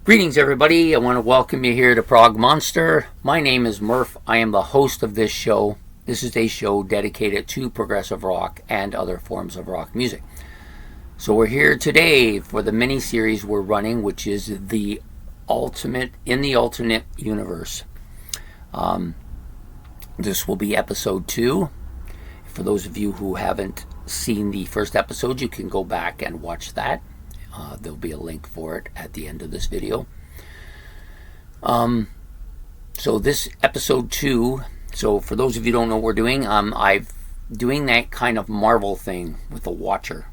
Greetings, everybody. I want to welcome you here to Prog Monster. My name is Murph. I am the host of this show. This is a show dedicated to progressive rock and other forms of rock music. So we're here today for the mini-series we're running, which is the Alternate Universe. This will be episode 2. For those of you who haven't seen the first episode, you can go back and watch that. There'll be a link for it at the end of this video. So this episode 2, so for those of you who don't know what we're doing, I'm doing that kind of Marvel thing with the Watcher.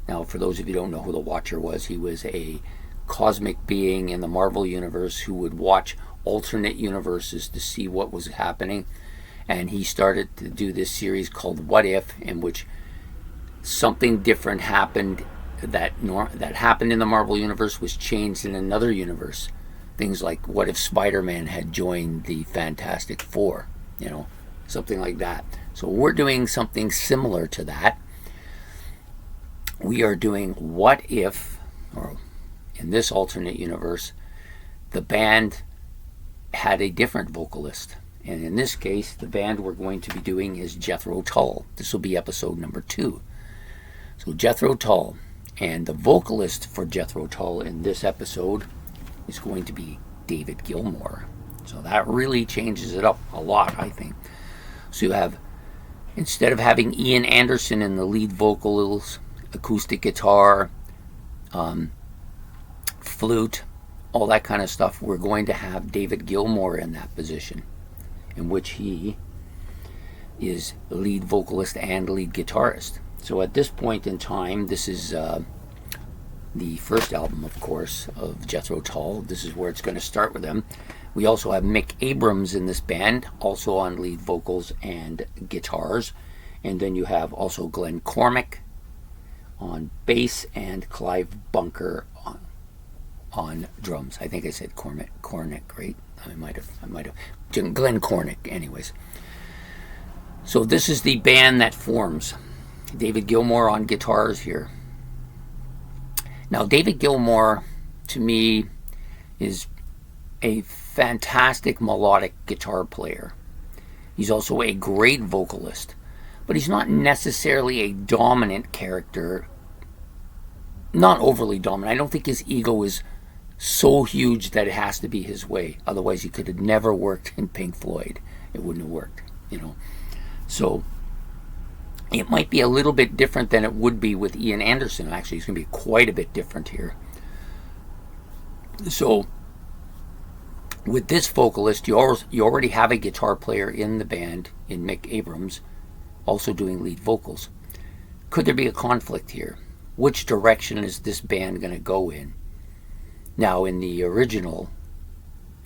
Now, for those of you who don't know who the Watcher was, he was a cosmic being in the Marvel universe who would watch alternate universes to see what was happening. And he started to do this series called What If, in which something different happened that happened in the Marvel universe was changed in another universe. Things like, what if Spider-Man had joined the Fantastic Four? Something like that. So we're doing something similar to that. We are doing what if, or in this alternate universe, the band had a different vocalist. And in this case, the band we're going to be doing is Jethro Tull. This will be episode number 2. So Jethro Tull. And the vocalist for Jethro Tull in this episode is going to be David Gilmour. So that really changes it up a lot, I think. So you have, instead of having Ian Anderson in the lead vocals, acoustic guitar, flute, all that kind of stuff, we're going to have David Gilmour in that position, in which he is lead vocalist and lead guitarist. So at this point in time, this is the first album, of course, of Jethro Tull. This is where it's going to start with them. We also have Mick Abrams in this band, also on lead vocals and guitars. And then you have also Glenn Cormack on bass and Clive Bunker on drums. I think I said Cormack, right? I might have. Glenn Cormack, anyways. So this is the band that forms. David Gilmour on guitars here. Now, David Gilmour, to me, is a fantastic melodic guitar player. He's also a great vocalist, but he's not necessarily a dominant character. Not overly dominant. I don't think his ego is so huge that it has to be his way. Otherwise, he could have never worked in Pink Floyd. It wouldn't have worked, So it might be a little bit different than it would be with Ian Anderson. Actually, it's going to be quite a bit different here. So with this vocalist, you already have a guitar player in the band, in Mick Abrams, also doing lead vocals. Could there be a conflict here? Which direction is this band going to go in? Now, in the original,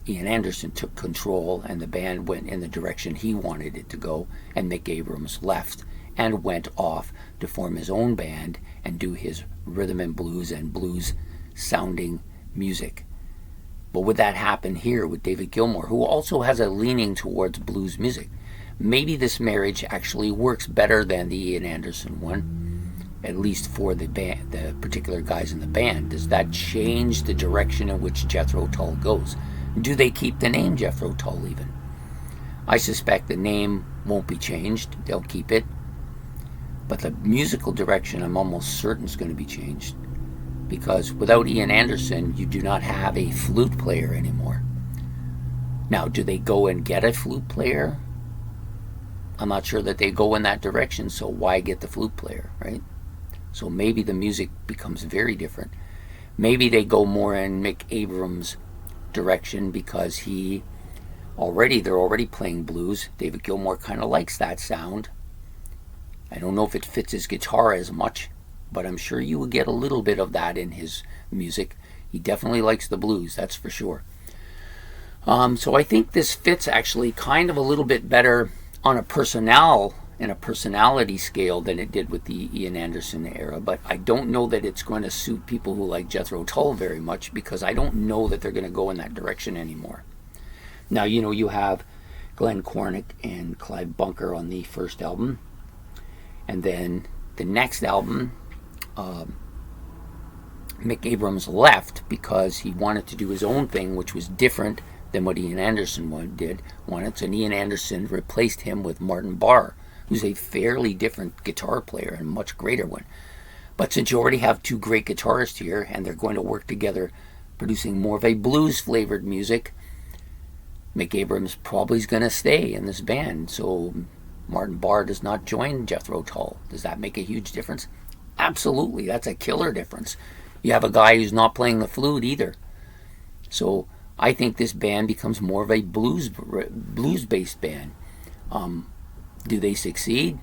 Ian Anderson took control and the band went in the direction he wanted it to go, and Mick Abrams left and went off to form his own band and do his rhythm and blues sounding music. But would that happen here with David Gilmour, who also has a leaning towards blues music? Maybe this marriage actually works better than the Ian Anderson one, at least for the band, the particular guys in the band. Does that change the direction in which Jethro Tull goes? Do they keep the name Jethro Tull even? I suspect the name won't be changed. They'll keep it. But the musical direction, I'm almost certain, is going to be changed. Because without Ian Anderson, you do not have a flute player anymore. Now, do they go and get a flute player? I'm not sure that they go in that direction, so why get the flute player, right? So maybe the music becomes very different. Maybe they go more in Mick Abrams' direction because they're already playing blues. David Gilmour kind of likes that sound. I don't know if it fits his guitar as much, but I'm sure you will get a little bit of that in his music. He definitely likes the blues, that's for sure. So I think this fits actually kind of a little bit better on a personality scale than it did with the Ian Anderson era, but I don't know that it's going to suit people who like Jethro Tull very much, because I don't know that they're going to go in that direction anymore. Now, you have Glenn Cormack and Clive Bunker on the first album. And then the next album, Mick Abrams left because he wanted to do his own thing, which was different than what Ian Anderson wanted. So Ian Anderson replaced him with Martin Barre, who's a fairly different guitar player and much greater one. But since you already have two great guitarists here, and they're going to work together producing more of a blues-flavored music, Mick Abrams probably is going to stay in this band. So Martin Barre does not join Jethro Tull. Does that make a huge difference? Absolutely. That's a killer difference. You have a guy who's not playing the flute either. So I think this band becomes more of a blues-based band. Do they succeed?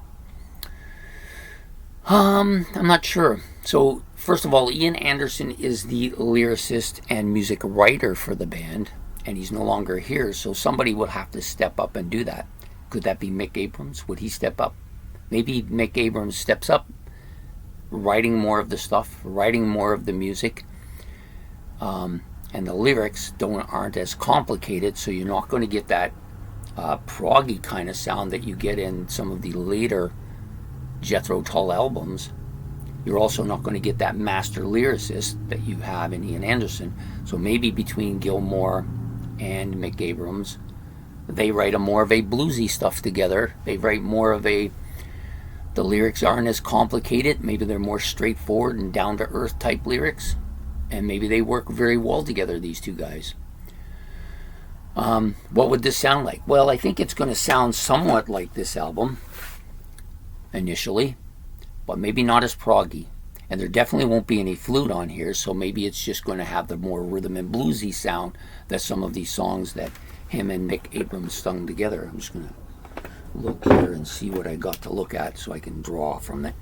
I'm not sure. So first of all, Ian Anderson is the lyricist and music writer for the band, and he's no longer here, so somebody will have to step up and do that. Could that be Mick Abrams? Would he step up? Maybe Mick Abrams steps up, writing more of the stuff, writing more of the music, and the lyrics aren't as complicated, so you're not going to get that proggy kind of sound that you get in some of the later Jethro Tull albums. You're also not going to get that master lyricist that you have in Ian Anderson. So maybe between Gilmour and Mick Abrams, they write more of a bluesy stuff together. They write more of the lyrics aren't as complicated. Maybe they're more straightforward and down-to-earth type lyrics. And maybe they work very well together, these two guys. What would this sound like? Well, I think it's going to sound somewhat like this album initially, but maybe not as proggy. And there definitely won't be any flute on here, so maybe it's just going to have the more rhythm and bluesy sound that some of these songs that him and Mick Abrams sung together. I'm just going to look here and see what I got to look at so I can draw from it.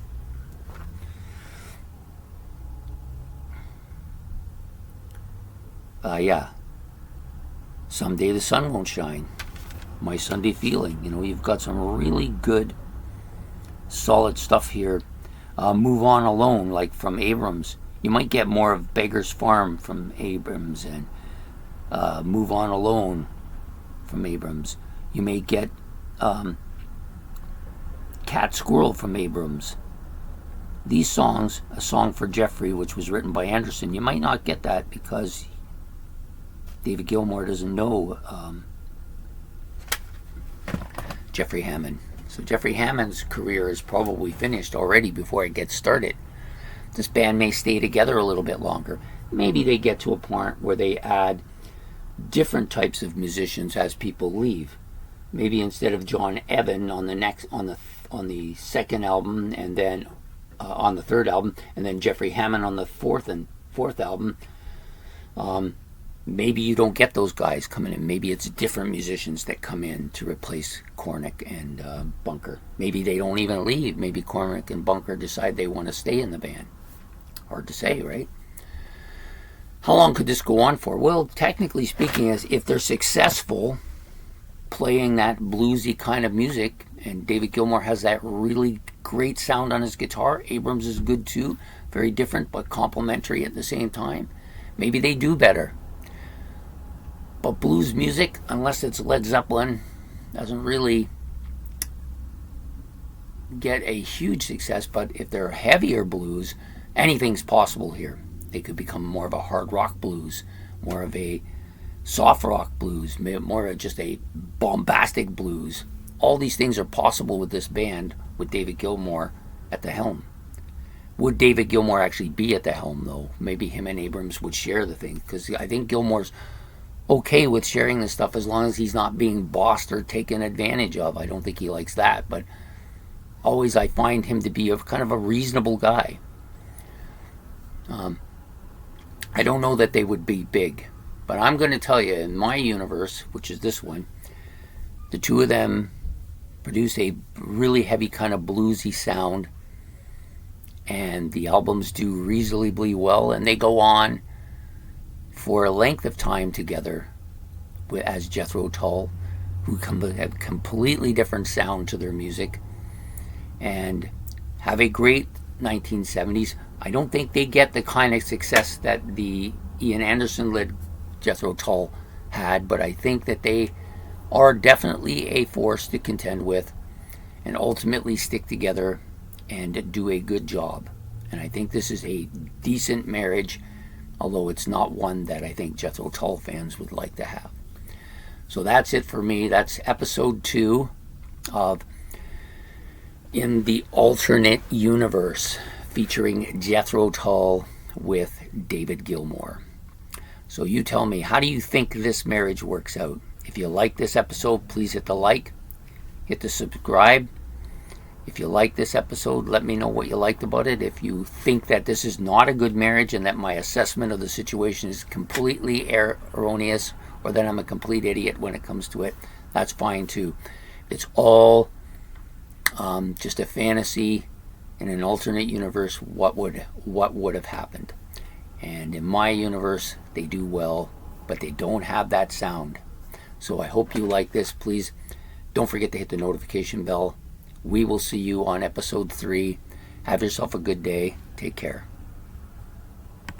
Yeah. Someday the sun won't shine. My Sunday feeling. You know, you've got some really good, solid stuff here. Move On Alone, like from Abrams. You might get more of Beggar's Farm from Abrams, and Move On Alone from Abrams. You may get Cat Squirrel from Abrams. These songs, A Song for Jeffrey, which was written by Anderson, you might not get that because David Gilmour doesn't know Jeffrey Hammond. So Jeffrey Hammond's career is probably finished already before it gets started. This band may stay together a little bit longer. Maybe they get to a point where they add different types of musicians as people leave. Maybe instead of John Evan on the second album, and then on the third album, and then Jeffrey Hammond on the fourth album, maybe you don't get those guys coming in. Maybe it's different musicians that come in to replace Cornick and Bunker. Maybe they don't even leave. Maybe Cornick and Bunker decide they want to stay in the band. Hard to say, right? How long could this go on for? Well, technically speaking, if they're successful playing that bluesy kind of music, and David Gilmour has that really great sound on his guitar, Abrams is good too, very different but complementary at the same time, maybe they do better. But blues music, unless it's Led Zeppelin, doesn't really get a huge success. But if they're heavier blues, anything's possible here. They could become more of a hard rock blues, more of a soft rock blues, more of just a bombastic blues. All these things are possible with this band with David Gilmour at the helm. Would David Gilmour actually be at the helm, though? Maybe him and Abrams would share the thing, because I think Gilmour's okay with sharing this stuff as long as he's not being bossed or taken advantage of. I don't think he likes that, but always I find him to be kind of a reasonable guy. I don't know that they would be big, but I'm going to tell you, in my universe, which is this one, the two of them produce a really heavy kind of bluesy sound, and the albums do reasonably well, and they go on for a length of time together as Jethro Tull, who have completely different sound to their music and have a great 1970s. I don't think they get the kind of success that the Ian Anderson-led Jethro Tull had, but I think that they are definitely a force to contend with and ultimately stick together and do a good job. And I think this is a decent marriage although it's not one that I think Jethro Tull fans would like to have. So that's it for me. That's episode 2 of In the Alternate Universe, featuring Jethro Tull with David Gilmour. So you tell me, how do you think this marriage works out? If you like this episode, please hit the like, hit the subscribe. If you like this episode, let me know what you liked about it. If you think that this is not a good marriage and that my assessment of the situation is completely erroneous, or that I'm a complete idiot when it comes to it, that's fine too. It's all just a fantasy in an alternate universe. What would have happened? And in my universe, they do well, but they don't have that sound. So I hope you like this. Please don't forget to hit the notification bell. We will see you on episode 3. Have yourself a good day. Take care.